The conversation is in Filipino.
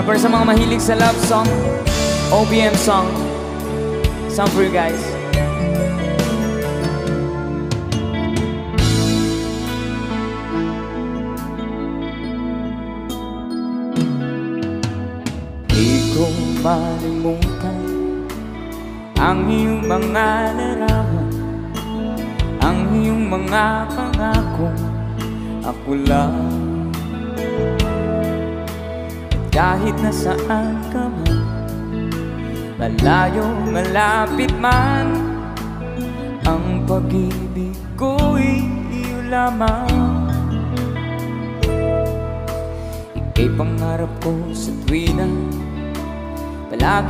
Para sa mga mahilig sa love song, OPM song, song for you guys. Di ko malimutan ang iyong mga larawan, ang iyong mga pangako. Ako lang, kahit nasaan ka man, malayo, malapit man, ang pag-ibig ko'y iyo lamang. Ika'y pangarap ko sa tuwina, palagi